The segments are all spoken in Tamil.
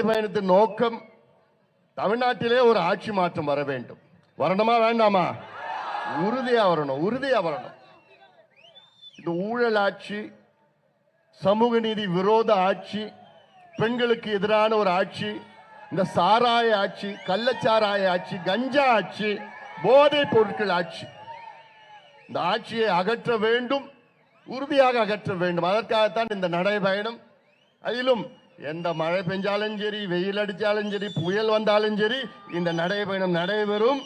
பயணத்தின் நோக்கம் தமிழ்நாட்டிலே ஒரு ஆட்சி மாற்றம் வர வேண்டும். வரணுமா வேண்டாமா? உறுதியா வரணும், உறுதியா வரணும். இந்த ஊழல் ஆட்சி, சமூக நீதி விரோத ஆட்சி, பெண்களுக்கு எதிரான ஒரு ஆட்சி, இந்த சாராய ஆட்சி, கள்ளச்சாராய ஆட்சி, கஞ்சா ஆட்சி, போதைப் பொருட்கள் ஆட்சி, இந்த ஆட்சியை அகற்ற வேண்டும், உறுதியாக அகற்ற வேண்டும். அதற்காகத்தான் இந்த நடைபயணம். அதிலும் எந்த மழை பெஞ்சாலும் சரி, வெயில் அடிச்சாலும் சரி, புயல் வந்தாலும் சரி, இந்த நடைபயணம் நடைபெறும்.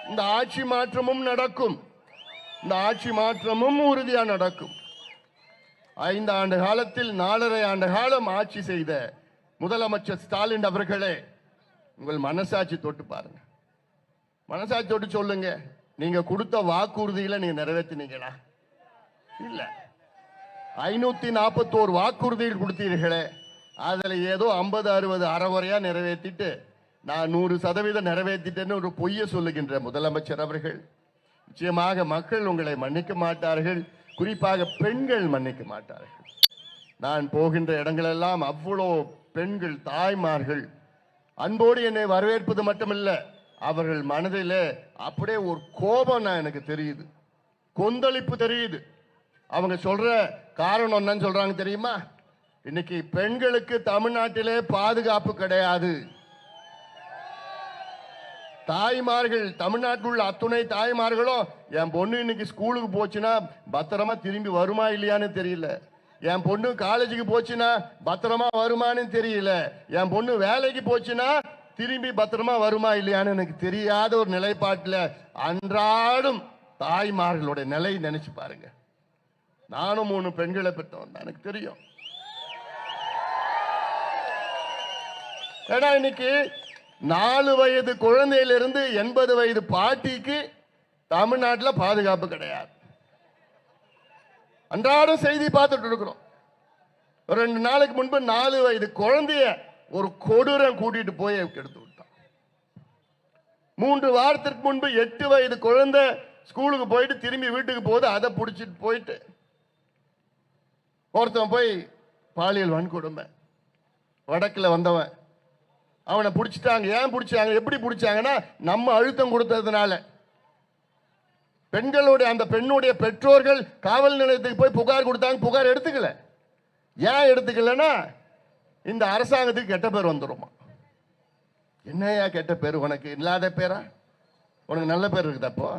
இந்த ஆட்சி மாற்றமும் நடக்கும். இந்த ஆட்சி மாற்றமும் உறுதியா நடக்கும். 5 ஆண்டு காலத்தில் 4.5 ஆண்டு காலம் ஆட்சி செய்த முதலமைச்சர் ஸ்டாலின் அவர்களே, உங்கள் மனசாட்சி தொட்டு பாருங்க. மனசாட்சி தொட்டு சொல்லுங்க, நீங்க கொடுத்த வாக்குறுதிகளை நீங்க நிறைவேற்றினீங்களா? இல்ல. 541 வாக்குறுதிகள் கொடுத்தீர்களே, அதுல ஏதோ 50-60 அறகுறையா நிறைவேற்றிட்டு நான் 100% நிறைவேற்றிட்டேன்னு ஒரு பொய்ய சொல்லுகின்ற முதலமைச்சர் அவர்கள், நிச்சயமாக மக்கள் உங்களை மன்னிக்க மாட்டார்கள். குறிப்பாக பெண்கள் மன்னிக்க மாட்டார்கள். நான் போகின்ற இடங்களெல்லாம் அவ்வளோ பெண்கள், தாய்மார்கள் அன்போடு என்னை வரவேற்பது மட்டுமில்ல, அவர்கள் மனதில் அப்படியே ஒரு கோபம் எனக்கு தெரியுது, கொந்தளிப்பு தெரியுது. அவங்க சொல்ற காரணம் என்னன்னு சொல்றாங்க தெரியுமா? இன்னைக்கு பெண்களுக்கு தமிழ்நாட்டிலே பாதுகாப்பு கிடையாது. தாய்மார்கள், தமிழ்நாட்டில் உள்ள அத்துணை தாய்மார்களும், என் பொண்ணு இன்னைக்கு ஸ்கூலுக்கு போச்சுன்னா பத்திரமா திரும்பி வருமா இல்லையான்னு தெரியல, என் பொண்ணு காலேஜுக்கு போச்சுன்னா பத்திரமா வருமானு தெரியல, என் பொண்ணு வேலைக்கு போச்சுன்னா திரும்பி பத்திரமா வருமா இல்லையான்னு எனக்கு தெரியாத ஒரு நிலைப்பாட்டில் அன்றாடும் தாய்மார்களுடைய நிலை நினைச்சு பாருங்க. நானும் 3 பெண்களை பெற்றவன், எனக்கு தெரியும். ஏன்னா இன்னைக்கு 4 வயது குழந்தையிலிருந்து 80 வயது பாட்டிக்கு தமிழ்நாட்டில் பாதுகாப்பு கிடையாது. அன்றாடம் செய்தி பார்த்துட்டு இருக்கிறோம். ஒரு 2 நாளைக்கு முன்பு 4 வயது குழந்தைய ஒரு கொடூரம் கூட்டிட்டு போய் எடுத்து விட்டான். 3 வாரத்திற்கு முன்பு 8 வயது குழந்தை ஸ்கூலுக்கு போயிட்டு திரும்பி வீட்டுக்கு போகுது, அதை பிடிச்சிட்டு போயிட்டு ஒருத்தன் போய் பாலியல் வன்கொடுமை, வடக்குல வந்தவன், அவனை பிடிச்சிட்டாங்க. ஏன் பிடிச்சாங்க, எப்படி பிடிச்சாங்கன்னா நம்ம அழுத்தம் கொடுத்ததுனால. பெண்களுடைய, அந்த பெண்ணுடைய பெற்றோர்கள் காவல் நிலையத்துக்கு போய் புகார் கொடுத்தாங்க, புகார் எடுத்துக்கல. ஏன் எடுத்துக்கலன்னா, இந்த அரசாங்கத்துக்கு கெட்ட பேர் வந்துருமா. என்னையா கெட்ட பேர்? உனக்கு இல்லாத பேரா? உனக்கு நல்ல பேர் இருக்குதப்போ?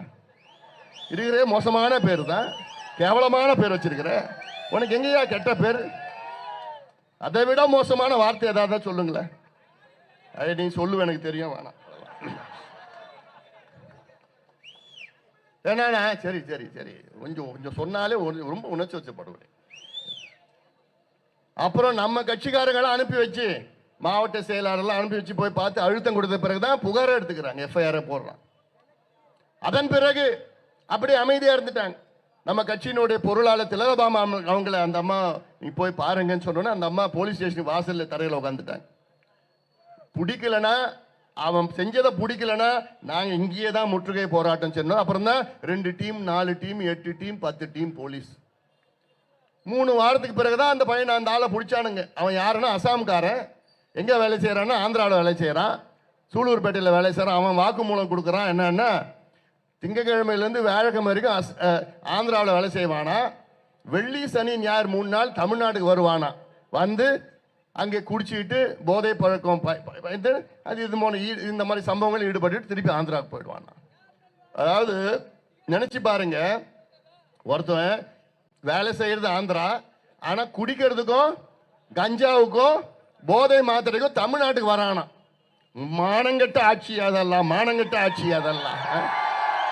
இருக்கிற மோசமான பேர் தான், கேவலமான பேர் வச்சிருக்கிற. உனக்கு எங்கேயா கெட்ட பேர்? அதை விட மோசமான வார்த்தை ஏதாவது சொல்லுங்களேன். அதை நீ சொல்லுவ, எனக்கு தெரியும், வேணாம். ஏன்னா சரி சரி சரி, கொஞ்சம் கொஞ்சம் சொன்னாலே ரொம்ப உணர்ச்சி வச்சப்படுவேன். அப்புறம் நம்ம கட்சிக்காரங்களை அனுப்பி வச்சு, மாவட்ட செயலாளர்லாம் அனுப்பி வச்சு போய் பார்த்து அழுத்தம் கொடுத்த பிறகுதான் புகாரை எடுத்துக்கிறாங்க, எஃப்ஐஆர் போடுறான். அதன் பிறகு அப்படியே அமைதியா இருந்துட்டாங்க. நம்ம கட்சியினுடைய பொருளாளர் திலகபாமா அவங்கள, அந்த அம்மா நீ போய் பாருங்கன்னு சொன்னோன்னா அந்த அம்மா போலீஸ் ஸ்டேஷன் வாசல்ல தரையில் உட்காந்துட்டாங்க. பிடிக்கலனா, அவன் செஞ்சதை பிடிக்கலனா நாங்க இங்கேயே தான் முற்றுகை போராட்டம் சொன்னோம். அப்புறம் தான் 2 team, 4 team, 8 team, 10 team police. 3 வாரத்துக்கு பிறகுதான் அந்த பையனை, அந்த ஆளை பிடிச்சானுங்க. அவன் யாருன்னா அசாம்காரன். எங்க வேலை செய்யறான்னா ஆந்திராவில் வேலை செய்யறான், சூலூர்பேட்டையில் வேலை செய்யறான். அவன் வாக்குமூலம் கொடுக்குறான். என்னன்னா, திங்கக்கிழமையிலேருந்து வியாழக்கிழமை வரைக்கும் ஆந்திராவில் வேலை செய்வானா, வெள்ளி சனி ஞாயிறு 3 நாள் தமிழ்நாட்டுக்கு வருவானா, வந்து அங்கே குடிச்சிக்கிட்டு போதை பழக்கம் அது இது போன இந்த மாதிரி சம்பவங்கள் ஈடுபட்டு திருப்பி ஆந்திராவுக்கு போயிடுவானா. அதாவது நினைச்சு பாருங்க, ஒருத்தன் வேலை செய்யறது ஆந்திரா, ஆனா குடிக்கிறதுக்கும் கஞ்சாவுக்கும் போதை மாத்திரைக்கும் தமிழ்நாட்டுக்கு வரானா. மானங்கட்ட ஆட்சி அதெல்லாம், மானங்கட்ட ஆட்சி அதெல்லாம்.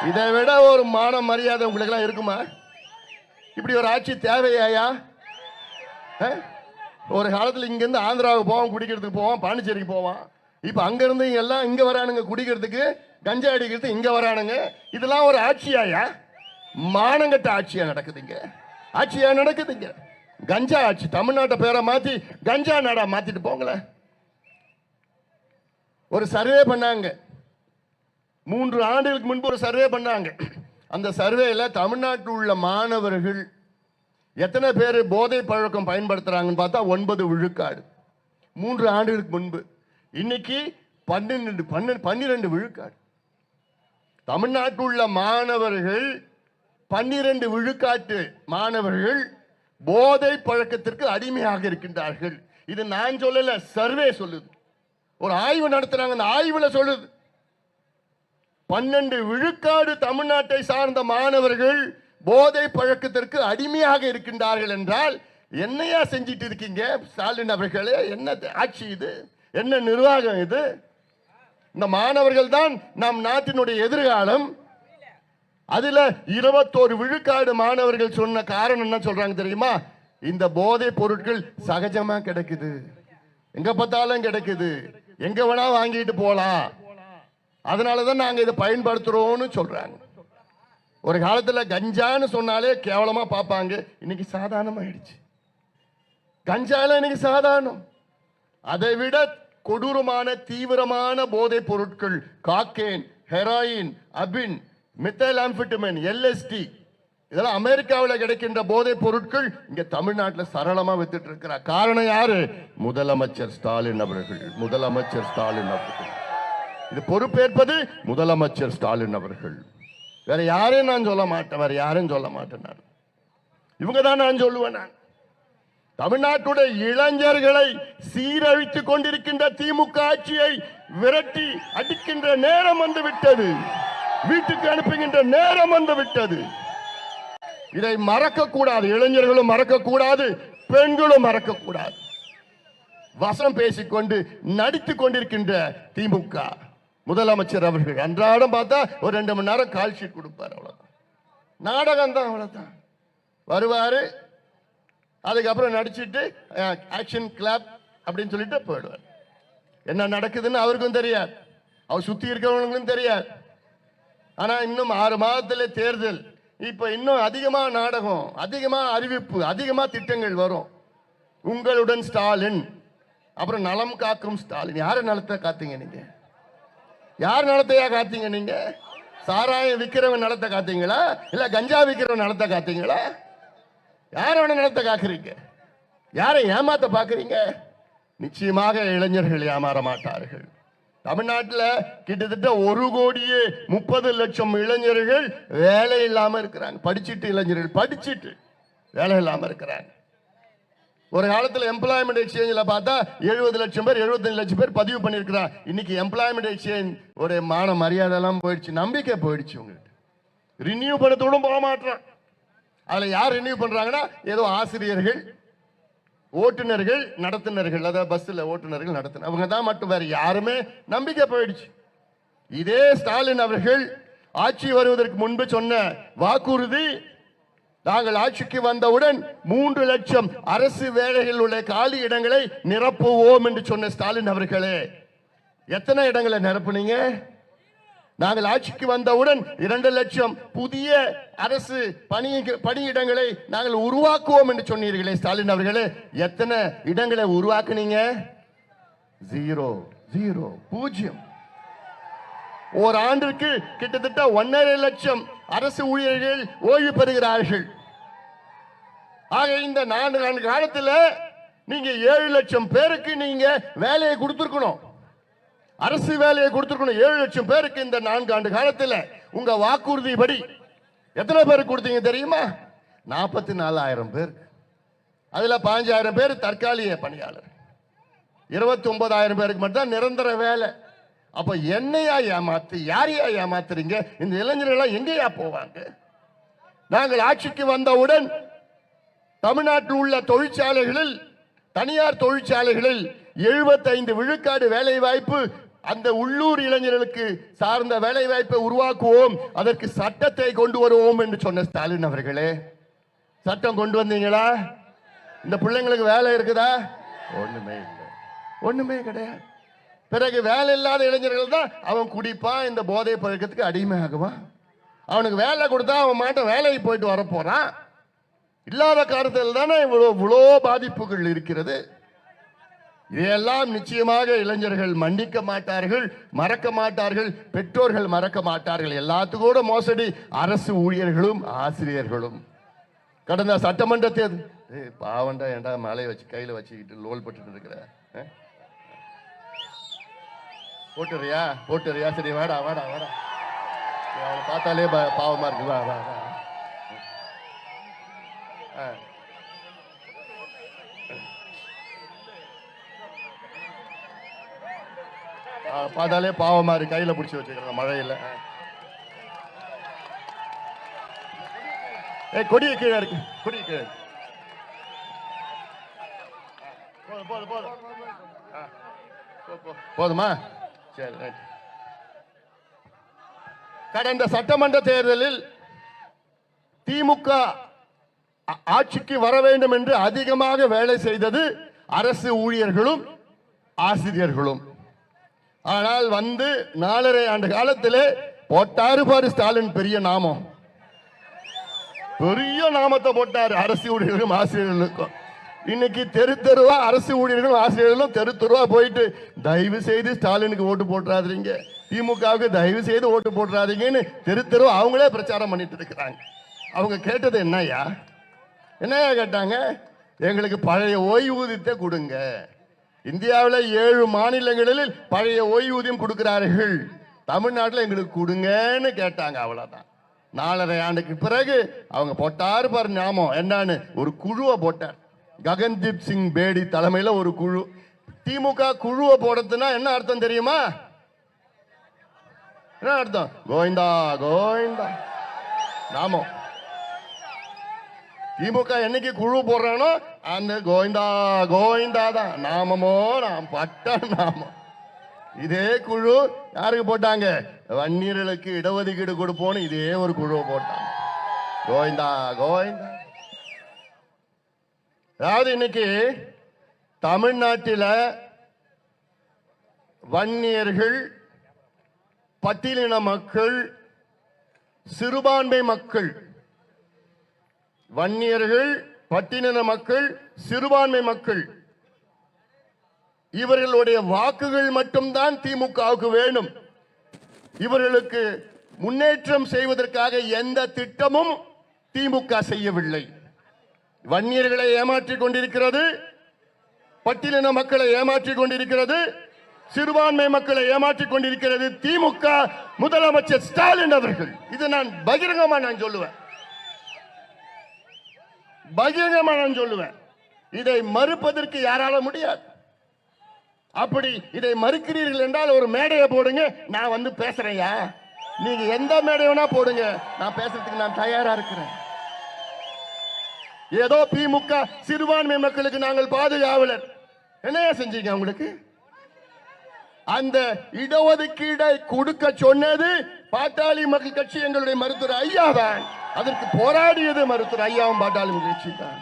இதை விட ஒரு மான மரியாதை உங்களுக்கு எல்லாம் இருக்குமா? இப்படி ஒரு ஆட்சி தேவையாயா? ஒரு காலத்தில் இங்கிருந்து ஆந்திராவுக்கு போவான், குடிக்கிறதுக்கு போவான், பாண்டிச்சேரிக்கு போவான். இப்ப அங்கிருந்து எல்லாம் இங்க வரானுங்க குடிக்கிறதுக்கு, கஞ்சா அடிக்கிறதுக்கு இங்க வரானுங்க. இதெல்லாம் ஒரு ஆட்சியாயா? மானங்கட்ட ஆட்சியா நடக்குதுங்க, ஆட்சியா நடக்குதுங்க. கஞ்சா ஆட்சி. தமிழ்நாட்டை பேரை மாத்தி கஞ்சா நாடா மாத்திட்டு போங்களேன். ஒரு சர்வே பண்ணாங்க, 3 ஆண்டுகளுக்கு முன்பு ஒரு சர்வே பண்ணாங்க. அந்த சர்வேல தமிழ்நாட்டில் உள்ள மாணவர்கள் எத்தனை பேர் போதை பழக்கம் பயன்படுத்துறாங்கன்னு பார்த்தா 9 விழுக்காடு 3 ஆண்டுகளுக்கு முன்பு. இன்னைக்கு 12 விழுக்காடு. தமிழ்நாட்டில் உள்ள மாணவர்கள் 12 விழுக்காட்டு மாணவர்கள் போதை பழக்கத்திற்கு அடிமையாக இருக்கின்றார்கள். இது நான் சொல்லல, சர்வே சொல்லுது. ஒரு ஆய்வு நடத்துறாங்க, அந்த ஆய்வுல சொல்லுது 12 விழுக்காடு தமிழ்நாட்டை சார்ந்த மாணவர்கள் போதை பழக்கத்திற்கு அடிமையாக இருக்கின்றார்கள் என்றால் என்னையா செஞ்சிட்டு இருக்கீங்க ஸ்டாலின் அவர்களே? என்ன ஆட்சி இது? என்ன நிர்வாகம் இது? இந்த மாணவர்கள் தான் நம் நாட்டினுடைய எதிர்காலம். அதுல 21 விழுக்காடு மாணவர்கள் சொன்ன காரணம் என்ன சொல்றாங்க தெரியுமா? இந்த போதை பொருட்கள் சகஜமா கிடைக்குது, எங்க பார்த்தாலும் கிடைக்குது, எங்க வேணா வாங்கிட்டு போலாம், அதனாலதான் நாங்க இதை பயன்படுத்துறோம்னு சொல்றாங்க. ஒரு காலத்துல கஞ்சான்னு சொன்னாலே கேவலமா பார்ப்பாங்க, இன்னைக்கு சாதாரணமாயிடுச்சு. கஞ்சால இன்னைக்கு சாதாரணம். அதை விட கொடூரமான தீவிரமான போதை பொருட்கள் காக்கேன், ஹெராயின், அபின், மெத்தைலாம்ஃபெட்டமைன், LSD இதெல்லாம் அமெரிக்காவில் கிடைக்கின்ற போதை பொருட்கள் இங்க தமிழ்நாட்டில் சரளமா வித்துட்டு இருக்கிறார். காரணம் யாரு? முதலமைச்சர் ஸ்டாலின் அவர்கள். முதலமைச்சர் ஸ்டாலின் அவர்கள் இது பொறுப்பேற்பது முதலமைச்சர் ஸ்டாலின் அவர்கள். வேற யாரையும் நான் சொல்ல மாட்டேன், வேற யாரும் சொல்ல மாட்டேன். இவங்க தான் நான் சொல்லுவேன். நான் தமிழ்நாட்டுடைய இளைஞர்களை சீரழித்துக் கொண்டிருக்கின்ற திமுக ஆட்சியை விரட்டி அடிக்கின்ற நேரம் வந்து விட்டது. வீட்டுக்கு அனுப்புகின்ற நேரம் வந்து விட்டது. இதை மறக்க கூடாது. இளைஞர்களும் மறக்க கூடாது, பெண்களும் மறக்க கூடாது. வசனம் பேசிக்கொண்டு நடித்துக் கொண்டிருக்கின்ற திமுக முதலமைச்சர் அவர்கள் அன்றாடம் பார்த்தா ஒரு 2 மணி நேரம் கால் ஷீட் கொடுப்பார், அவ்வளவுதான். நாடகம் தான், அவ்வளவுதான். வருவாரு, அதுக்கப்புறம் நடிச்சிட்டு ஆக்ஷன் கிளாப் அப்படின்னு சொல்லிட்டு போயிடுவார். என்ன நடக்குதுன்னு அவருக்கும் தெரியாது, அவர் சுத்தி இருக்கிறவங்களுக்கும் தெரியாது. ஆனா இன்னும் 6 மாதத்துல தேர்தல். இப்ப இன்னும் அதிகமா நாடகம், அதிகமா அறிவிப்பு, அதிகமா திட்டங்கள் வரும். உங்களுடன் ஸ்டாலின், அப்புறம் நலம் காக்கும் ஸ்டாலின். யார நலத்தை காத்தீங்க நீங்க? யார் நலத்தையா காத்தீங்க நீங்க? சாராயம் விற்கிறவன் நலத்தை காத்தீங்களா, இல்ல கஞ்சா விற்கிறவன் நலத்தை காத்தீங்களா? யாரோட நலத்தை காக்குறீங்க? யாரை ஏமாத்த பாக்குறீங்க? நிச்சயமாக இளைஞர்கள் ஏமாற மாட்டார்கள். தமிழ்நாட்டில் கிட்டத்தட்ட 1,30,00,000 இளைஞர்கள் வேலை இல்லாம இருக்கிறாங்க. படிச்சுட்டு இளைஞர்கள் படிச்சுட்டு வேலை இல்லாம இருக்கிறாங்க. ஒரு காலத்தில் எம்ப்ளாய்மெண்ட் எக்ஸ்சேஞ்சில் பார்த்தா 70 லட்சம் பேர் 75 லட்சம் பேர் பதிவு பண்ணியிருக்கிறார். இன்னைக்கு எம்ப்ளாய்மெண்ட் எக்ஸ்சேஞ்ச் ஒரு மான மரியாதை எல்லாம் போயிடுச்சு, நம்பிக்கை போயிடுச்சு. உங்களுக்கு ரினியூ பண்ணத்தோடும் போக மாட்டான். அதுல யார் ரினியூ பண்றாங்கன்னா ஏதோ ஆசிரியர்கள், ஓட்டுநர்கள், நடத்துனர்கள், அதாவது பஸ்ல ஓட்டுநர்கள், நடத்துனர், அவங்க தான் மட்டும், வேற யாருமே நம்பிக்கை போயிடுச்சு. இதே ஸ்டாலின் அவர்கள் ஆட்சி வருவதற்கு முன்பு சொன்ன வாக்குறுதி, நாங்கள் ஆட்சிக்கு வந்தவுடன் 3 லட்சம் அரசு வேலைகள் உள்ள காலி இடங்களை நிரப்புவோம் என்று சொன்ன ஸ்டாலின் அவர்களே, எத்தனை இடங்களை நிரப்புனீங்க? நாங்கள் ஆட்சிக்கு வந்தவுடன் 2 லட்சம் புதிய அரசு பணியிடங்களை நாங்கள் உருவாக்குவோம் என்று சொன்னீர்களே ஸ்டாலின் அவர்களே, எத்தனை இடங்களை உருவாக்குனீங்க? 0. ஒரு ஆண்டிற்கு கிட்டத்தட்ட 1.5 லட்சம் அரசு ஊழியர்கள் ஓய்வு பெறுகிறார்கள். ஆக இந்த 4 காலத்தில் நீங்க 7 லட்சம் பேருக்கு நீங்க வேலையை கொடுத்திருக்கணும், அரசு வேலையை கொடுத்திருக்கணும். 7 லட்சம் பேருக்கு இந்த 4 ஆண்டு காலத்தில் உங்க வாக்குறுதி படி எத்தனை பேருக்கு கொடுத்தீங்க தெரியுமா? 44,000 பேர். அதுல 15,000 பேர் தற்காலிக பணியாளர், 29,000 பேருக்கு மட்டும் நிரந்தர வேலை. அப்ப என்னையா ஏமாத்து, யாரையா ஏமாத்துறீங்க? இந்த இளைஞர்கள் எங்கேயா போவாங்க? நாங்கள் ஆட்சிக்கு வந்தவுடன் தமிழ்நாட்டில் உள்ள தொழிற்சாலைகளில், தனியார் தொழிற்சாலைகளில் 75 விழுக்காடு வேலை வாய்ப்பு, அந்த உள்ளூர் இளைஞர்களுக்கு சார்ந்த வேலை வாய்ப்பை உருவாக்குவோம், அதற்கு சட்டத்தை கொண்டு வருவோம் என்று சொன்ன ஸ்டாலின் அவர்களே, சட்டம் கொண்டு வந்தீங்களா? இந்த பிள்ளைங்களுக்கு வேலை இருக்குதா? ஒண்ணுமே இல்லை, ஒண்ணுமே கிடையாது. பிறகு வேலை இல்லாத இளைஞர்கள் தான் அவன் குடிப்பான், இந்த போதை பழக்கத்துக்கு அடிமையாகுவான். அவனுக்கு வேலை கொடுத்தா அவன் மாட்டம் வேலைக்கு போயிட்டு வரப்போறான். இல்லாத காரணத்தில் தானே இவ்வளோ பாதிப்புகள் இருக்கிறது. இதையெல்லாம் நிச்சயமாக இளைஞர்கள் மன்னிக்க மாட்டார்கள், மறக்க மாட்டார்கள், பெற்றோர்கள் மறக்க மாட்டார்கள். எல்லாத்துக்கூட மோசடி அரசு ஊழியர்களும் ஆசிரியர்களும். கடந்த சட்டமன்ற தேர்தல் பாவண்டா ஏண்டா மலையை வச்சு கையில வச்சுக்கிட்டு லோல் பட்டு இருக்கிற போட்டுறியா சரி வாடா வாடா வாடா அவனை பார்த்தாலே பாவமா இருக்கு வா வா வா பார்த்தாலே பாவமா இருக்கு கையில பிடிச்சி வச்சுக்கிறேன் மழையில கொடிய கீழே இருக்கு கொடிய கீழே போதுமா சரி கடந்த சட்டமன்ற தேர்தலில் திமுக ஆட்சிக்கு வர வேண்டும் என்று அதிகமாக வேலை செய்தது அரசு ஊழியர்களும் ஆசிரியர்களும். ஆனால் வந்து 4.5 ஆண்டு காலத்திலே போட்டாரு பாரு ஸ்டாலின் பெரிய நாமம், பெரிய நாமத்தை போட்டாரு அரசு ஊழியர்களும் ஆசிரியர்களுக்கும். இன்னைக்கு தெரு தெருவா அரசு ஊழியர்களும் ஆசிரியர்களும் தெரு தெருவா போயிட்டு தயவு செய்து ஸ்டாலினுக்கு ஓட்டு போட்டுறாதீங்க, திமுகவுக்கு தயவு செய்து ஓட்டு போட்டுறாதீங்கன்னு தெரு தெருவா அவங்களே பிரச்சாரம் பண்ணிட்டு இருக்கிறாங்க. அவங்க கேட்டது என்னையா கேட்டாங்க, எங்களுக்கு பழைய ஓய்வூதியத்தை கொடுங்க. இந்தியாவில் 7 மாநிலங்களில் பழைய ஓய்வூதியம் கொடுக்கிறார்கள், தமிழ்நாட்டில் எங்களுக்கு கொடுங்கன்னு கேட்டாங்க. அவ்வளவுதான். 4.5 ஆண்டுக்கு பிறகு அவங்க போட்டாரு பாரு ஞாபகம் என்னன்னு ஒரு குழுவை போட்டார். ககன்தீப் சிங் பேடி தலைமையில ஒரு குழு. திமுக குழுவை போடுறதுன்னா என்ன அர்த்தம் தெரியுமா? என்ன அர்த்தம்? கோவிந்தா கோவிந்தா நாமம். திமுக என்னைக்கு குழு போடுறானோ அந்த கோவிந்தா கோவிந்தா தான் நாமமோ நாம் பட்ட நாமம். இதே குழு யாருக்கு போட்டாங்க? வன்னியர்களுக்கு இடஒதுக்கீடு கொடுப்போன்னு இதே ஒரு குழுவை போட்டாங்க. கோவிந்தா கோவிந்தா. அதாவது இன்னைக்கு தமிழ்நாட்டில் வன்னியர்கள், பட்டியலின மக்கள், சிறுபான்மை மக்கள், வன்னியர்கள், பட்டியலின மக்கள், சிறுபான்மை மக்கள் இவர்களுடைய வாக்குகள் மட்டும்தான் திமுகவுக்கு வேணும். இவர்களுக்கு முன்னேற்றம் செய்வதற்காக எந்த திட்டமும் திமுக செய்யவில்லை. வன்னியர்களை ஏமாற்றிக் கொண்டிருக்கிறது, பட்டியலின மக்களை ஏமாற்றிக் கொண்டிருக்கிறது, சிறுபான்மை மக்களை ஏமாற்றிக் கொண்டிருக்கிறது திமுக, முதலமைச்சர் ஸ்டாலின் அவர்கள். இது நான் பகிரங்கமா சொல்லுவேன், சொல்லுவேன். இதை மறுப்பதற்கு யாரால முடியாது. அப்படி இதை மறுக்கிறீர்கள் என்றால் ஒரு மேடையை போடுங்க, நான் வந்து பேசுறேயா. நீங்க எந்த மேடை வேணா போடுங்க, நான் பேசுறதுக்கு நான் தயாரா இருக்கிறேன். ஏதோ திமுக சிறுபான்மை மக்களுக்கு நாங்கள் பாதுகாவலர் என்ன செஞ்சீங்க? உங்களுக்கு அந்த இடஒதுக்கீடை கொடுக்க சொன்னது பாட்டாளி மக்கள் கட்சி, எங்களுடைய மருத்துவர் ஐயா தான். அதற்கு போராடியது மருத்துவர் ஐயாவும் பாட்டாளி மக்கள் கட்சி தான்.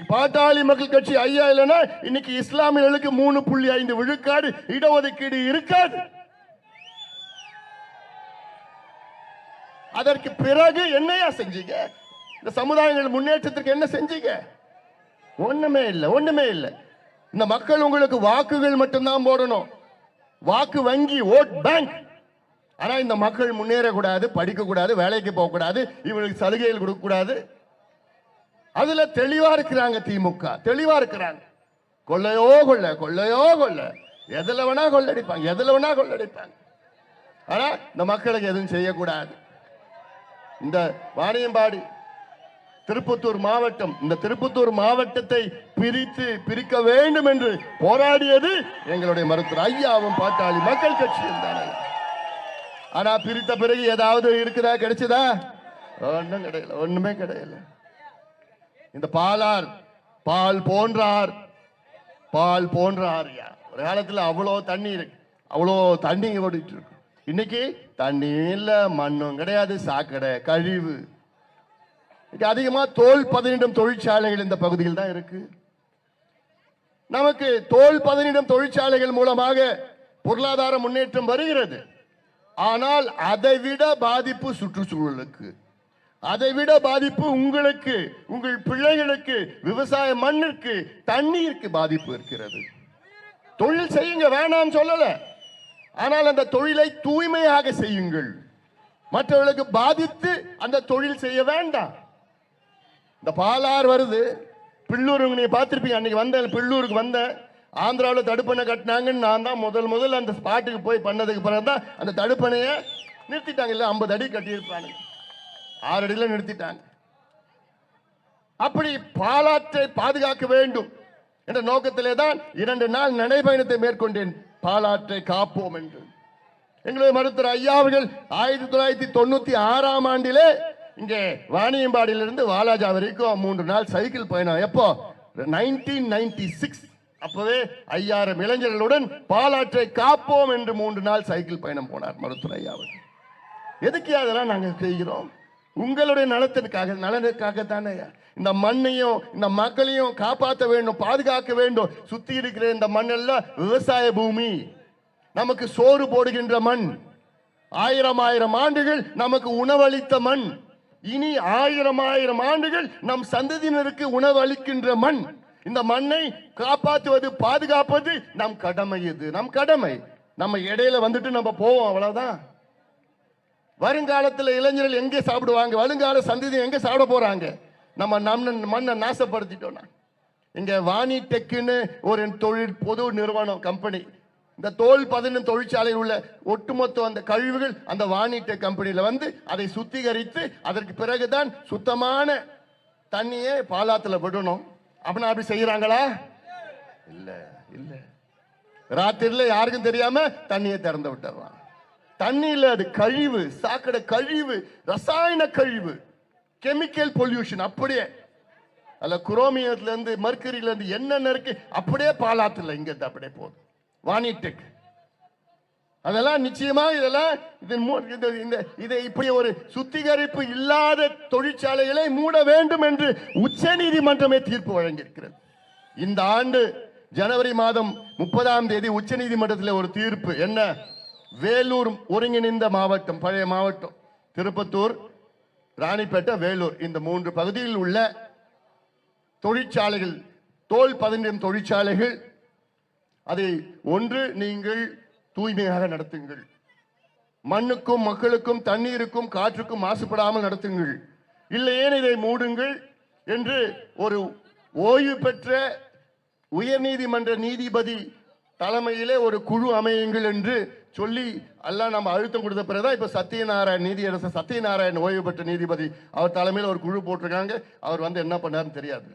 பாட்டாளி மக்கள் கட்சி ஐயா இல்லைன்னா இன்னைக்கு இஸ்லாமியர்களுக்கு 3.5 விழுக்காடு இடஒதுக்கீடு இருக்காது. அதற்கு பிறகு என்னையா செஞ்சீங்க? இந்த சமுதாயங்கள் முன்னேற்றத்திற்கு என்ன செஞ்சீங்க? ஒண்ணுமே இல்லை, ஒண்ணுமே இல்லை. இந்த மக்கள் உங்களுக்கு வாக்குகள் மட்டும்தான் போடணும், வாக்கு வங்கி, ஓட் பேங்க். ஆனா இந்த மக்கள் முன்னேறக்கூடாது, படிக்க கூடாது, வேலைக்கு போக கூடாது, இவங்களுக்கு சலுகைகள் கொடுக்க கூடாது. அதுல தெளிவா இருக்கிறாங்க திமுக, தெளிவா இருக்கிறாங்க. கொள்ளையோ கொள்ள, கொள்ளையோ கொள்ள, எதுல வேணா கொள்ளடிப்பாங்க, எதுல வேணா கொள்ளடிப்பாங்க. ஆனா இந்த மக்களுக்கு எதுவும் செய்யக்கூடாது. இந்த வாணியம்பாடி திருப்பத்தூர் மாவட்டம், இந்த திருப்பத்தூர் மாவட்டத்தை பிரிக்க வேண்டும் என்று போராடியது எங்களுடைய மருத்துவர் ஐயாவும் பாட்டாளி மக்கள் கட்சியும் தானே. ஆனா பிரித்த பிறகு ஏதாவது இருக்குதா? கிடைச்சதா? ஒன்றும் கிடையாது, ஒண்ணுமே கிடையாது. இந்த பாலார் பால் போன்றார், பால் போன்றார். ஒரு காலத்துல அவ்வளோ தண்ணி இருக்கு, அவ்வளோ தண்ணி ஓடிட்டு இருக்கு. இன்னைக்கு தண்ணி இல்ல, மண்ணும் கிடையாது, சாக்கடை, கழிவு. அதிகமா தோல் பதனிடும் தொழிற்சாலைகள் இந்த பகுதியில் தான் இருக்கு. நமக்கு தோல் பதனிடும் தொழிற்சாலைகள் மூலமாக பொருளாதார முன்னேற்றம் வருகிறது. ஆனால் அதைவிட பாதிப்பு சுற்றுச்சூழலுக்கு, அதைவிட பாதிப்பு உங்களுக்கு, உங்கள் பிள்ளைகளுக்கு, விவசாய மண்ணிற்கு, தண்ணீருக்கு பாதிப்பு இருக்கிறது. தொழில் செய்யுங்க, வேணாம் சொல்லல. ஆனால் அந்த தொழிலை தூய்மையாக செய்யுங்கள். மற்றவர்களுக்கு பாதித்து அந்த தொழில் செய்ய வேண்டாம். இந்த பாலாறு வருது. பில்லூர் நீங்க பார்த்திருப்பீங்க. அன்னைக்கு வந்தேன், பில்லூருக்கு வந்தேன். ஆந்திராவில் தடுப்பணை கட்டினாங்கன்னு நான் தான் முதல் அந்த ஸ்பாட்டுக்கு போய் பண்ணதுக்கு பிறகுதான் அந்த தடுப்பணையை நிறுத்திட்டாங்க. இல்ல 50 அடி கட்டியிருப்பாங்க, 6 அடியில் நிறுத்திட்டாங்க. அப்படி பாலாற்றை பாதுகாக்க வேண்டும் என்ற நோக்கத்திலே தான் 2 நாள் நடைபயணத்தை மேற்கொண்டேன். பாலாற்றை காப்போம் என்று எங்களுடைய மருத்துவர் ஐயா அவர்கள் 1996ஆம் ஆண்டிலே இங்கே வாணியம்பாடியிலிருந்து வாலாஜா வரைக்கும் 3 நாள் சைக்கிள் பயணம். எப்போ? 1996. அப்பவே 5000 இளைஞர்களுடன் பாலாற்றை காப்போம் என்று 3 நாள் சைக்கிள் பயணம் போனார் மருத்துவர் ஐயா அவர்கள். எதுக்கு அதெல்லாம் நாங்கள் செய்கிறோம்? உங்களுடைய நலனுக்காக தானே. இந்த மண்ணையும் இந்த மக்களையும் காப்பாற்ற வேண்டும், பாதுகாக்க வேண்டும். சுத்தி இருக்கிற இந்த மண்ணெல்லாம் விவசாய பூமி, நமக்கு சோறு போடுகின்ற மண், 1000 ஆண்டுகள் நமக்கு உணவளித்த மண், இனி 1000 ஆண்டுகள் நம் சந்ததியினருக்கு உணவளிக்கின்ற மண். இந்த மண்ணை காப்பாற்றுவது, பாதுகாப்பது நம் கடமை. இது நம் கடமை. நம்ம இடையில வந்துட்டு நம்ம போவோம், அவ்வளவுதான். வருங்காலத்தில் இளைஞர்கள் எங்கே சாப்பிடுவாங்க? வருங்கால சந்ததி எங்க சாப்பிட போறாங்க? நம்ம மண்ணை நாசப்படுத்திட்டோம். இங்க வாணி டெக்குன்னு ஒரு பொது நிறுவனம், கம்பெனி. இந்த தோல் பதன தொழிற்சாலையில் உள்ள ஒட்டுமொத்த அந்த கழிவுகள் அந்த வாணி டெக் கம்பெனியில வந்து அதை சுத்திகரித்து அதற்கு பிறகுதான் சுத்தமான தண்ணியை பாலாத்துல விடணும். அப்படின்னா அப்படி செய்யறாங்களா? இல்ல இல்ல. ராத்திரில யாருக்கும் தெரியாம தண்ணியை திறந்து விட்டுறான். தண்ணி இல்ல, அது கழிவு, சாக்கடை கழிவு, ரசாயன கழிவு, கெமிக்கல் பொல்யூஷன். அப்படியே அல்ல, குரோமியத்துல இருந்து மர்க்கரியில இருந்து என்னென்ன இருக்கு அப்படியே பாலாத்துல இங்க அப்படியே போகுது. வாணிடெக் அதெல்லாம் நிச்சயமா இதெல்லாம் இதை இப்படி ஒரு சுத்திகரிப்பு இல்லாத தொழிற்சாலைகளை மூட வேண்டும் என்று உச்ச நீதிமன்றமே தீர்ப்பு வழங்கியிருக்கிறது. இந்த ஆண்டு ஜனவரி மாதம் 30ஆம் தேதி உச்ச நீதிமன்றத்தில் ஒரு தீர்ப்பு. என்ன? வேலூர் ஒருங்கிணைந்த மாவட்டம், பழைய மாவட்டம் திருப்பத்தூர், ராணிப்பேட்டை, வேலூர், இந்த 3 பகுதியில் உள்ள தொழிற்சாலைகள், தோல் பதனிடும் தொழிற்சாலைகள், அதை ஒன்று நீங்கள் தூய்மையாக நடத்துங்கள், மண்ணுக்கும் மக்களுக்கும் தண்ணீருக்கும் காற்றுக்கும் மாசுபடாமல் நடத்துங்கள், இல்லையே இதை மூடுங்கள் என்று ஒரு ஓய்வு பெற்ற உயர்நீதிமன்ற நீதிபதி தலைமையிலே ஒரு குழு அமையுங்கள் என்று சொல்லி எல்லாம் நம்ம அழுத்தம் கொடுத்த பிறகுதான் இப்ப சத்யநாராயண், நீதியரசர் சத்யநாராயண் ஓய்வு பெற்ற நீதிபதி, அவர் தலைமையில் ஒரு குழு போட்டிருக்காங்க. அவர் வந்து என்ன பண்ணாருன்னு தெரியாது.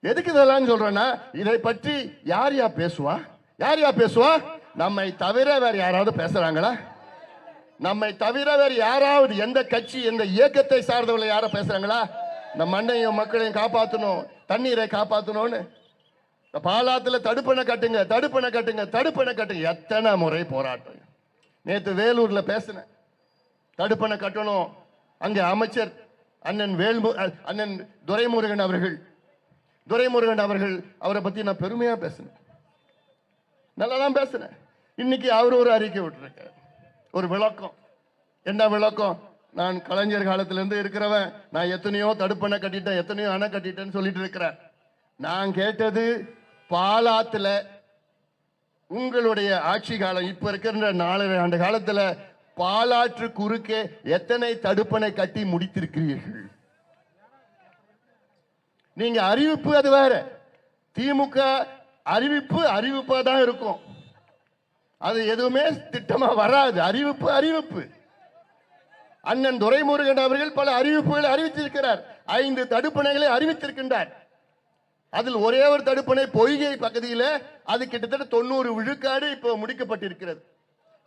எதுக்கு இதெல்லாம் சொல்றேன்னா, இதை பற்றி யார் பேசுவா? நம்மை தவிர வேற யாராவது பேசுறாங்களா? நம்மை தவிர வேற யாராவது, எந்த கட்சி, எந்த இயக்கத்தை சார்ந்தவர்கள் யார பேசுறாங்களா? இந்த மண்ணையும் மக்களையும் காப்பாற்றணும், தண்ணீரை காப்பாற்றணும்னு. பாலாத்துல தடுப்பணை கட்டுங்க, தடுப்பணை கட்டுங்க. எத்தனை முறை போராட்டம். நேற்று வேலூர்ல பேசின, தடுப்பணை கட்டணும். அங்க அமைச்சர் அண்ணன் துரைமுருகன் அவர்கள் அவரை பத்தி நான் பெருமையா பேசினேன், நல்லாதான் பேசினேன். இன்னைக்கு அவர் ஒரு அறிக்கை விட்டுருக்க, ஒரு விளக்கம். என்ன விளக்கம்? நான் கலைஞர் காலத்திலிருந்து இருக்கிறவன், நான் எத்தனையோ தடுப்பணை கட்டிட்டேன், எத்தனையோ அணை கட்டிட்டேன்னு சொல்லிட்டு இருக்கிறேன். நான் கேட்டது, பாலாத்துல உங்களுடைய ஆட்சி காலம், இப்ப இருக்கிற 4 ஆண்டு காலத்துல பாலாற்று குறுக்கே எத்தனை தடுப்பணை கட்டி முடித்திருக்கிறீர்கள்? நீங்க அறிவிப்பு அது வேற. திமுக அறிவிப்பா தான் இருக்கும், அது எதுவுமே திட்டமா வராது. அறிவிப்பு. அண்ணன் துரைமுருகன் அவர்கள் பல அறிவிப்புகளை அறிவித்திருக்கிறார். 5 தடுப்பணைகளை அறிவித்திருக்கின்றார். அதில் ஒரே ஒரு தடுப்பணை பொய்கை பகுதியில், அது கிட்டத்தட்ட 90 விழுக்காடு இப்போ முடிக்கப்பட்டிருக்கிறது.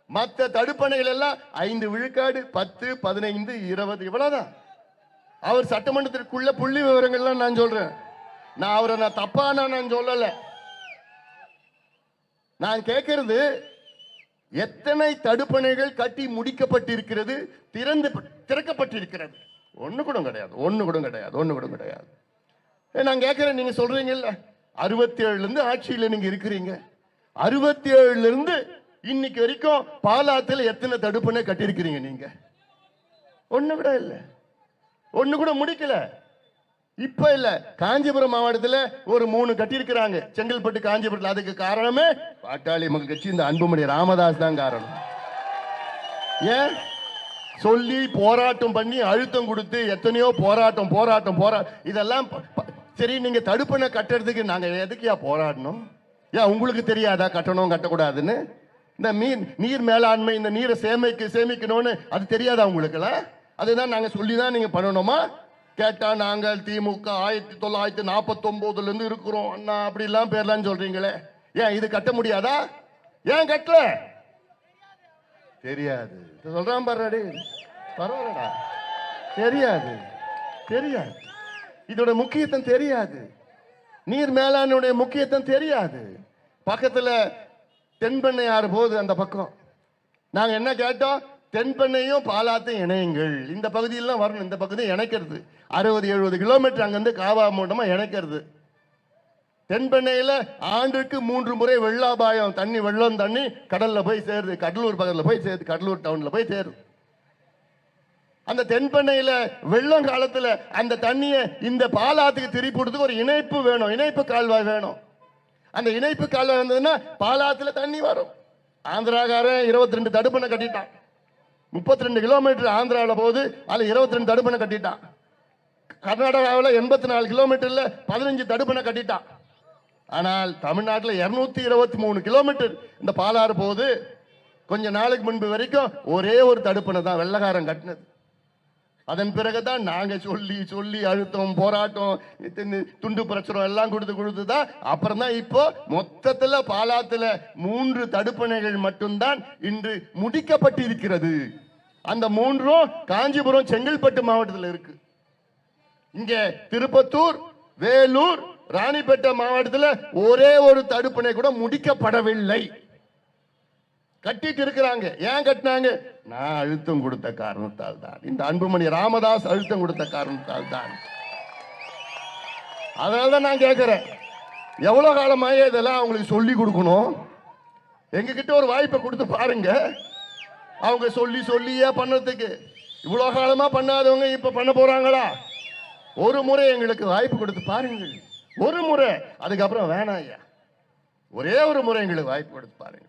மற்ற தடுப்பணைகள் எல்லாம் 5 விழுக்காடு, 10, 15, 20 இவ்வளவுதான். அவர் சட்டமன்றத்திற்குள்ள புள்ளி விவரங்கள்லாம் நான் சொல்றேன். நான் அவரை தப்பான நான் சொல்லல. நான் கேட்கிறது, எத்தனை தடுப்பணைகள் கட்டி முடிக்கப்பட்டிருக்கிறது, திறக்கப்பட்டிருக்கிறது? ஒண்ணு கூட கிடையாது. நான் கேட்கிறேன், நீங்க சொல்றீங்கல்ல 67 இருந்து ஆட்சியில் நீங்க இருக்கிறீங்க, 67 இருந்து இன்னைக்கு வரைக்கும் பாலாத்தில் எத்தனை தடுப்பணை கட்டியிருக்கிறீங்க? நீங்க ஒண்ணு கூட இல்ல, ஒண்ணு கூட முடிக்கல. இப்ப இல்ல, காஞ்சிபுரம் மாவட்டத்தில் ஒரு 3 கட்டியிருக்கிறாங்க, செங்கல்பட்டு, காஞ்சிபுரத்தில். அதுக்கு காரணமே பாட்டாளி மக்கள் கட்சி, இந்த அன்புமணி ராமதாஸ் தான் காரணம். ஏன் சொல்லி போராட்டம் பண்ணி அழுத்தம் கொடுத்து எத்தனையோ போராட்டம் இதெல்லாம் சரி. நீங்க தடுப்பணை கட்டுறதுக்கு நாங்க எதுக்குயா போராடணும்? ஏன் உங்களுக்கு தெரியாதா கட்டணும் கட்டக்கூடாதுன்னு? இந்த நீர் மேலாண்மை, இந்த நீரை சேமிக்கணும்னு அது தெரியாதா உங்களுக்குலாம்? அதுதான் நாங்க சொல்லிதான் நீங்க பண்ணணுமா? கேட்டா நாங்கள் திமுக 1949 இருந்து இருக்கிறோம் அண்ணா அப்படி எல்லாம் பேர்லாம் சொல்றீங்களே, ஏன் இது கட்ட முடியாதா? ஏன் கட்டல? தெரியாது சொல்றான் பாரு. பரவாயில்லடா, தெரியாது. இதோட முக்கியத்துவம் தெரியாது. நீர் மேலாண்மையுடைய முக்கியத்துவம் தெரியாது. பக்கத்துல தென்பெண்ணையாறு போகுது அந்த பக்கம். நாங்க என்ன கேட்டோம்? தென்பெண்ணையும் பாலாத்தையும் இணையுங்கள். இந்த பகுதியெல்லாம் வரணும். இந்த பகுதியை இணைக்கிறது 60-70 கிலோமீட்டர் அங்கிருந்து காவா மூட்டமா இணைக்கிறது. தென்பெண்ணையில ஆண்டுக்கு 3 முறை வெள்ளாபாயம் வெள்ளம் தண்ணி கடல்ல போய் சேருது. கடலூர் பக்கத்துல போய் சேருது. கடலூர் டவுன்ல போய் சேருது. அந்த தென்பெண்ணையில வெள்ளம் காலத்துல அந்த தண்ணியை இந்த பாலாத்துக்கு திருப்பிடுறதுக்கு ஒரு இணைப்பு வேணும், இணைப்பு கால்வாய் வேணும். அந்த இணைப்பு கால்வாய் வந்ததுன்னா பாலாத்துல தண்ணி வரும். ஆந்திராக்காரன் 22 தடுப்பணை கட்டிட்டான். 32 கிலோமீட்டர் ஆந்திராவில் போகுது, அதுல 22 தடுப்பணை கட்டிட்டான். கர்நாடகாவில் 84 கிலோமீட்டர்ல 15 தடுப்பணை கட்டிட்டான். ஆனால் தமிழ்நாட்டில் 223 கிலோமீட்டர் இந்த பாலாறு போகுது. கொஞ்ச நாளுக்கு முன்பு வரைக்கும் ஒரே ஒரு தடுப்பணை தான் வெள்ளக்காரன் கட்டினது. அதன் பிறகுதான் நாங்க சொல்லி அழுத்தம் போராட்டம் துண்டு பிரச்சனை எல்லாம் கொடுத்துதான் அப்புறம் தான் இப்போ மொத்தத்துல பாலாத்துல 3 தடுப்பணைகள் மட்டும்தான் இன்று முடிக்கப்பட்டிருக்கிறது. அந்த 3ம் காஞ்சிபுரம் செங்கல்பட்டு மாவட்டத்தில் இருக்கு. இங்க திருப்பத்தூர், வேலூர், ராணிப்பேட்டை மாவட்டத்தில் ஒரே ஒரு தடுப்பணை கூட முடிக்கப்படவில்லை. கட்டிட்டு இருக்கிறாங்க. ஏன் கட்டினாங்க? நான் அழுத்தம் கொடுத்த காரணத்தால் தான். இந்த அன்புமணி ராமதாஸ் அழுத்தம் கொடுத்த காரணத்தால் தான். அதனாலதான் நான் கேட்கிறேன், எவ்வளவு காலமாக இதெல்லாம் அவங்களுக்கு சொல்லி கொடுக்கணும்? எங்க கிட்ட ஒரு வாய்ப்பை கொடுத்து பாருங்க. அவங்க சொல்லியே பண்ணதுக்கு இவ்வளவு காலமா பண்ணாதவங்க இப்ப பண்ண போறாங்களா? ஒரு முறை எங்களுக்கு வாய்ப்பு கொடுத்து பாருங்கள். ஒரு முறை, அதுக்கப்புறம் வேணாம் ஐயா. ஒரே ஒரு முறை எங்களுக்கு வாய்ப்பு கொடுத்து பாருங்க.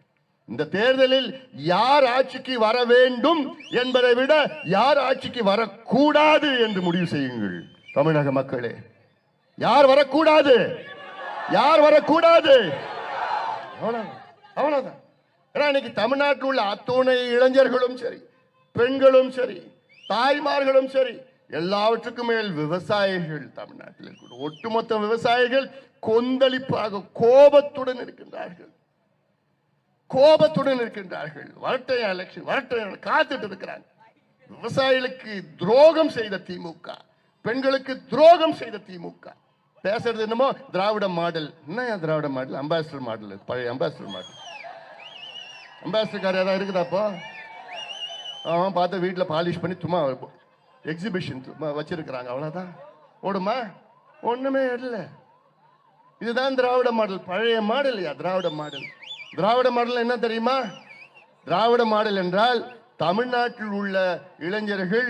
இந்த தேர்தலில் யார் ஆட்சிக்கு வர வேண்டும் என்பதை விட யார் ஆட்சிக்கு வரக்கூடாது என்று முடிவு செய்யுங்கள். தமிழக மக்களே, யார் வரக்கூடாது, யார் வரக்கூடாது, அவ்வளவுதான். இன்னைக்கு தமிழ்நாட்டில் உள்ள அத்துணை இளைஞர்களும் சரி, பெண்களும் சரி, தாய்மார்களும் சரி, எல்லாவற்றுக்கும் மேல் விவசாயிகள், தமிழ்நாட்டில் இருக்கிற ஒட்டுமொத்த விவசாயிகள் கொந்தளிப்பாக கோபத்துடன் இருக்கின்றார்கள். வரட்டைய எலெக்ஷன் வரட்டைய காத்துட்டு இருக்கிறாங்க. விவசாயிகளுக்கு துரோகம் செய்த திமுக, பெண்களுக்கு துரோகம் செய்த திமுக. பேசுறது என்னமோ திராவிட மாடல். என்ன திராவிட மாடல்? அம்பாசிடர் மாடல், பழைய அம்பாசிடர் மாடல். அம்பாசிடர் ஏதாவது இருக்குதாப்போ? அவன் பார்த்து வீட்டில் பாலிஷ் பண்ணி சும்மா எக்ஸிபிஷன் வச்சிருக்கிறாங்க, அவ்வளவுதான். ஓடுமா? ஒண்ணுமே இல்லை. இதுதான் திராவிட மாடல், பழைய மாடல். திராவிட மாடல். திராவிட மாடல் என்ன தெரியுமா? திராவிட மாடல் என்றால் தமிழ்நாட்டில் உள்ள இளைஞர்கள்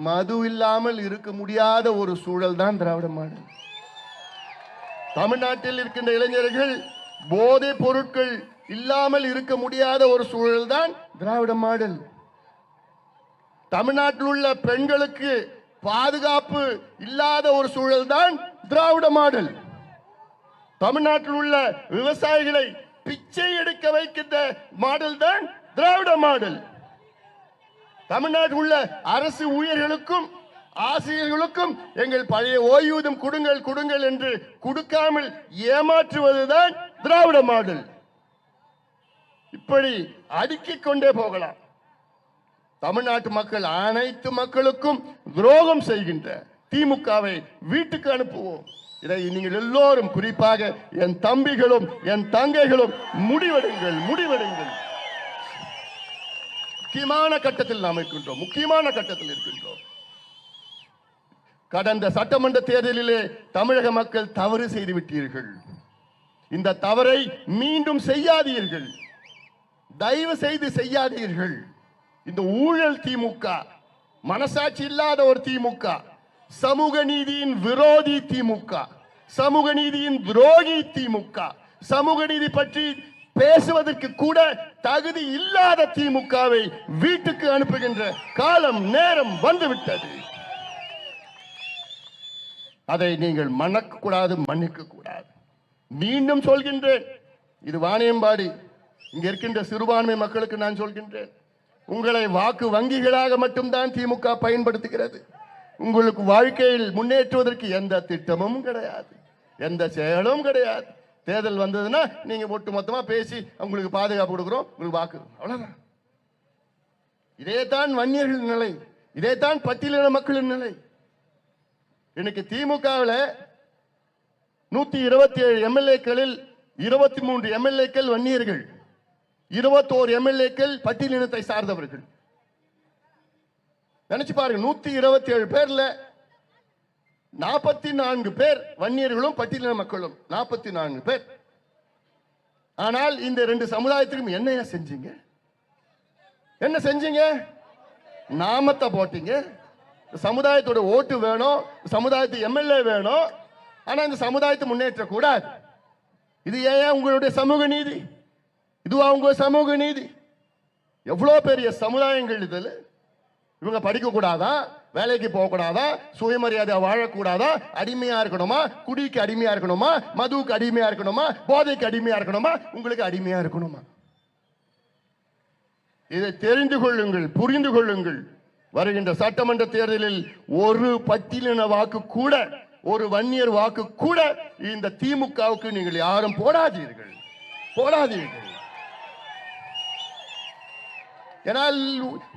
மது இல்லாமல் இருக்க முடியாத ஒரு சூழல் தான் திராவிட மாடல். தமிழ்நாட்டில் இருக்கின்ற இளைஞர்கள் போதைப் பொருட்கள் இல்லாமல் இருக்க முடியாத ஒரு சூழல் தான் திராவிட மாடல். தமிழ்நாட்டில் உள்ள பெண்களுக்கு பாதுகாப்பு இல்லாத ஒரு சூழல் தான் திராவிட மாடல். தமிழ்நாட்டில் உள்ள விவசாயிகளை பிச்சை எடுக்க வைக்கின்ற மாடல் தான் திராவிட மாடல். தமிழ்நாட்டில் உள்ள அரசு ஊழியர்களுக்கும் ஆசிரியர்களுக்கும் எங்கள் பழைய ஓய்வூதியம் கொடுங்கள் என்று கொடுக்காமல் ஏமாற்றுவதுதான் திராவிட மாடல். இப்படி அடுக்கிக் கொண்டே போகலாம். தமிழ்நாட்டு மக்கள் அனைத்து மக்களுக்கும் துரோகம் செய்கின்ற திமுகவை வீட்டுக்கு அனுப்புவோம். இதை நீங்கள் எல்லோரும், குறிப்பாக என் தம்பிகளும் என் தங்கைகளும் முடிவெடுங்கள். முக்கியமான கட்டத்தில் நாம் இருக்கின்றோம். கடந்த சட்டமன்ற தேர்தலிலே தமிழக மக்கள் தவறு செய்து விட்டீர்கள். இந்த தவறை மீண்டும் செய்யாதீர்கள், தயவு செய்து செய்யாதீர்கள். இந்த ஊழல் திமுக, மனசாட்சி இல்லாத ஒரு திமுக, சமூக நீதியின் விரோதி திமுக, சமூக நீதியின் துரோகி திமுக, சமூக நீதி பற்றி பேசுவதற்கு கூட தகுதி இல்லாத திமுகவை வீட்டுக்கு அனுப்புகின்ற காலம் நேரம் வந்துவிட்டது. அதை நீங்கள் மணக்க கூடாது, மன்னிக்க கூடாது. மீண்டும் சொல்கின்றேன், இது வாணியம்பாடி இங்க இருக்கின்ற சிறுபான்மை மக்களுக்கு நான் சொல்கின்றேன், உங்களை வாக்கு வங்கிகளாக மட்டும்தான் திமுக பயன்படுத்துகிறது. உங்களுக்கு வாழ்க்கையில் முன்னேற்றுவதற்கு எந்த திட்டமும் கிடையாது, எந்த செயலும் கிடையாது. தேர்தல் வந்ததுன்னா நீங்க ஒட்டு மொத்தமா பேசி உங்களுக்கு பாதுகாப்பு கொடுக்கிறோம், உங்களுக்கு வாக்கு, அவ்வளவுதான். இதேதான் வன்னியர்களின் நிலை, இதேதான் பட்டியலின மக்களின் நிலை. இன்னைக்கு திமுகவில் 127 எம்எல்ஏக்களில் 23 எம்எல்ஏக்கள் வன்னியர்கள், 21 எம்எல்ஏக்கள் பட்டியலினத்தை சார்ந்தவர்கள். நினைச்சு பாருங்க, 127 பேர்ல 44 பேர் வன்னியர்களும் பட்டியலின மக்களும், 44 பேர். ஆனால் இந்த ரெண்டு சமுதாயத்திற்கும் என்ன செஞ்சீங்க? என்ன செஞ்சீங்க? நாமத்தை போட்டீங்க. சமுதாயத்தோட ஓட்டு வேணும், சமுதாயத்து எம்எல்ஏ வேணும், ஆனா இந்த சமுதாயத்தை முன்னேற்ற கூடாது. இது ஏன் உங்களுடைய சமூக நீதி? இதுவா உங்க சமூக நீதி? எவ்வளவு பெரிய சமுதாயங்கள் இதில். இவங்க படிக்க கூடாதா, வேலைக்கு போக கூடாதா, சுயமரியாதை வாழக்கூடாதா, அடிமையா இருக்கணுமா, குடிக்கு அடிமையா இருக்கணுமா, மதுவுக்கு அடிமையா இருக்கணுமா, போதைக்கு அடிமையா இருக்கணுமா, உங்களுக்கு அடிமையா இருக்கணுமா? இதை தெரிந்து கொள்ளுங்கள், புரிந்து கொள்ளுங்கள். வருகின்ற சட்டமன்ற தேர்தலில் ஒரு பட்டியலின வாக்கு கூட, ஒரு வன்னியர் வாக்கு கூட இந்த திமுகவுக்கு நீங்கள் யாரும் போடாதீர்கள், போடாதீர்கள். ஏனால்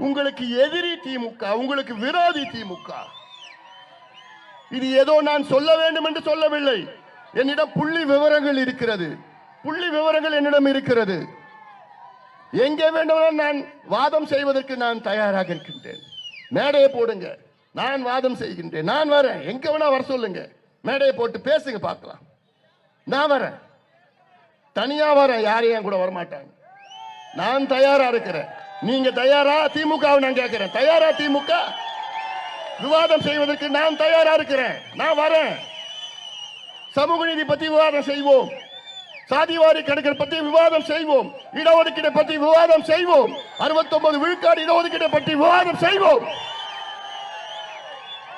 உங்களுக்கு எதிரி திமுக, உங்களுக்கு விரோதி திமுக. இது ஏதோ நான் சொல்ல வேண்டும் என்று சொல்லவில்லை. என்னிடம் புள்ளி விவரங்கள் இருக்கிறது, புள்ளி விவரங்கள் என்னிடம் இருக்கிறது. எங்கே வேண்டும் நான் வாதம் செய்வதற்கு நான் தயாராக இருக்கின்றேன். மேடையை போடுங்க, நான் வாதம் செய்கின்றேன், நான் வரேன். எங்க வேணா வர சொல்லுங்க, மேடையை போட்டு பேசுங்க பார்க்கலாம். நான் வரேன், தனியா வரேன், யாரையும் கூட வரமாட்டாங்க. நான் தயாரா இருக்கிறேன். நீங்க தயாரா? திமுக நான் கேட்கிறேன், தயாரா? திமுக விவாதம் செய்வதற்கு நான் தயாரா இருக்கிறேன். நான் வரேன். சமூக நீதி பத்தி விவாதம் செய்வோம், சாதிவாரி கணக்கெடுப்பு பற்றி விவாதம் செய்வோம், இடஒதுக்கீடு பற்றி விவாதம் செய்வோம், 69 விழுக்காடு இடஒதுக்கீடு பற்றி விவாதம் செய்வோம்.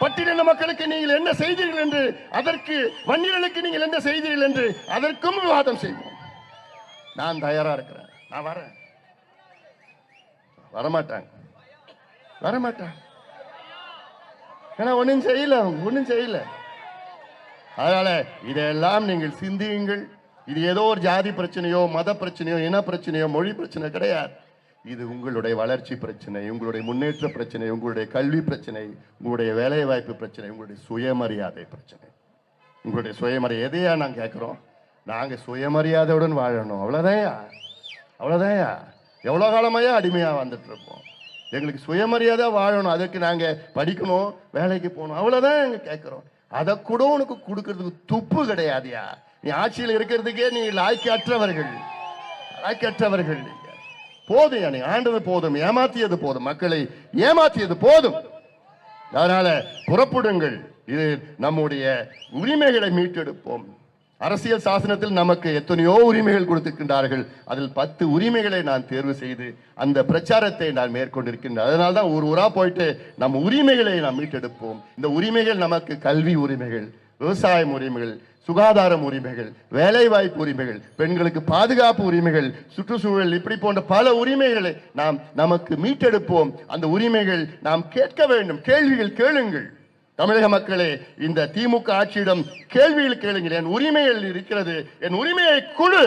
பட்டியலின மக்களுக்கு நீங்கள் என்ன செய்தீர்கள் என்று, அதற்கு வன்னியர்களுக்கு நீங்கள் என்ன செய்தீர்கள் என்று அதற்கும் விவாதம் செய்வோம். நான் தயாரா இருக்கிறேன். நான் வரேன். வரமாட்டாங்க, வரமாட்டாங்க. ஏன்னா ஒன்றும் செய்யல, ஒன்றும் செய்யல. அதனால இதெல்லாம் நீங்கள் சிந்தியுங்கள். இது ஏதோ ஒரு ஜாதி பிரச்சனையோ, மத பிரச்சனையோ, இன பிரச்சனையோ, மொழி பிரச்சனை கிடையாது. இது உங்களுடைய வளர்ச்சி பிரச்சனை, உங்களுடைய முன்னேற்ற பிரச்சனை, உங்களுடைய கல்வி பிரச்சனை, உங்களுடைய வேலை வாய்ப்பு பிரச்சனை, உங்களுடைய சுயமரியாதை பிரச்சனை. உங்களுடைய சுயமரியாதை எதையா நாங்கள் கேட்குறோம்? நாங்கள் சுயமரியாதையுடன் வாழணும், அவ்வளோதாயா, அவ்வளோதாயா. எவ்வளோ காலமையா அடிமையாக வந்துட்டு இருப்போம். எங்களுக்கு சுயமரியாதை வாழணும், அதுக்கு நாங்கள் படிக்கணும், வேலைக்கு போகணும், அவ்வளோதான் நாங்கள் கேட்குறோம். அதை கூட உனக்கு கொடுக்கறதுக்கு துப்பு கிடையாதுயா. நீ ஆட்சியில் இருக்கிறதுக்கே நீ லாய்க்கற்றவர்கள், லாய்க்கற்றவர்கள். போதும், நீ ஆண்டது போதும், ஏமாத்தியது போதும், மக்களை ஏமாத்தியது போதும். அதனால புறப்படுங்கள். இது நம்முடைய உரிமைகளை மீட்டெடுப்போம். அரசியல் சாசனத்தில் நமக்கு எத்தனையோ உரிமைகள் கொடுத்திருக்கின்றார்கள். அதில் 10 உரிமைகளை நான் தேர்வு செய்து அந்த பிரச்சாரத்தை நான் மேற்கொண்டிருக்கின்றேன். அதனால தான் ஒரு ஊரா போயிட்டு நம்ம உரிமைகளை நாம் மீட்டெடுப்போம். இந்த உரிமைகள் நமக்கு கல்வி உரிமைகள், விவசாயம் உரிமைகள், சுகாதாரம் உரிமைகள், வேலை வாய்ப்பு உரிமைகள், பெண்களுக்கு பாதுகாப்பு உரிமைகள், சுற்றுச்சூழல், இப்படி போன்ற பல உரிமைகளை நாம் நமக்கு மீட்டெடுப்போம். அந்த உரிமைகள் நாம் கேட்க வேண்டும். கேள்விகள் கேளுங்கள். தமிழக மக்களே, இந்த திமுக ஆட்சியிடம் கேள்விகள் கேளுங்கள். என் உரிமைகள் இருக்கிறது, என் உரிமையை கொடு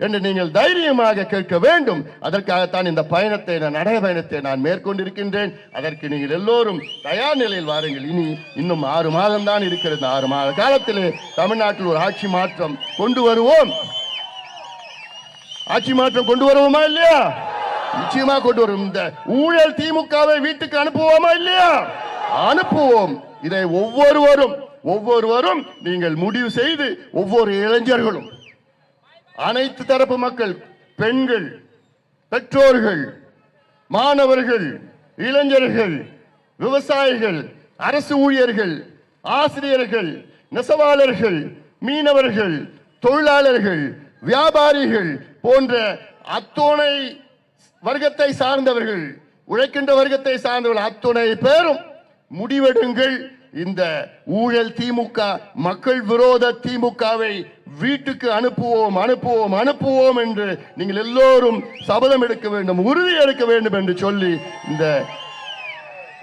என்று நீங்கள் தைரியமாக கேட்க வேண்டும். அதற்காகத்தான் இந்த பயணத்தை, நடைபயணத்தை நான் மேற்கொண்டிருக்கின்றேன். அதற்கு நீங்கள் எல்லோரும் தயார் நிலையில் வாருங்கள். இன்னும் 6 மாதம் தான் இருக்கிறது. 6 மாத காலத்திலே தமிழ்நாட்டில் ஒரு ஆட்சி மாற்றம் கொண்டு வருவோம். ஆட்சி மாற்றம் கொண்டு வருவோமா இல்லையா? நிச்சயமா கொண்டு வரும். இந்த ஊழல் திமுகவை வீட்டுக்கு அனுப்புவோமா இல்லையா? அனுப்புவோம். இதை ஒவ்வொருவரும் நீங்கள் முடிவு செய்து, ஒவ்வொரு இளைஞர்களும், அனைத்து தரப்பு மக்கள், பெண்கள், பெற்றோர்கள், மாணவர்கள், இளைஞர்கள், விவசாயிகள், அரசு ஊழியர்கள், ஆசிரியர்கள், நெசவாளர்கள், மீனவர்கள், தொழிலாளர்கள், வியாபாரிகள் போன்ற அத்துணை வர்க்கத்தை சார்ந்தவர்கள், உழைக்கின்ற வர்க்கத்தை சார்ந்தவர்கள் அத்துணை பேரும் முடிவெடுங்கள். இந்த ஊழல் திமுக, மக்கள் விரோத திமுகவை வீட்டுக்கு அனுப்புவோம் அனுப்புவோம் அனுப்புவோம் என்று நீங்கள் எல்லோரும் சபதம் எடுக்க வேண்டும், உறுதி எடுக்க வேண்டும் என்று சொல்லி இந்த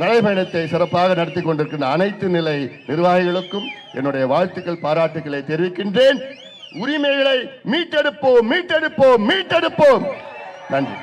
நடைபயணத்தை சிறப்பாக நடத்தி கொண்டிருக்கின்ற அனைத்து நிலை நிர்வாகிகளுக்கும் என்னுடைய வாழ்த்துக்கள், பாராட்டுக்களை தெரிவிக்கின்றேன். உரிமைகளை மீட்டெடுப்போம் மீட்டெடுப்போம் மீட்டெடுப்போம். நன்றி.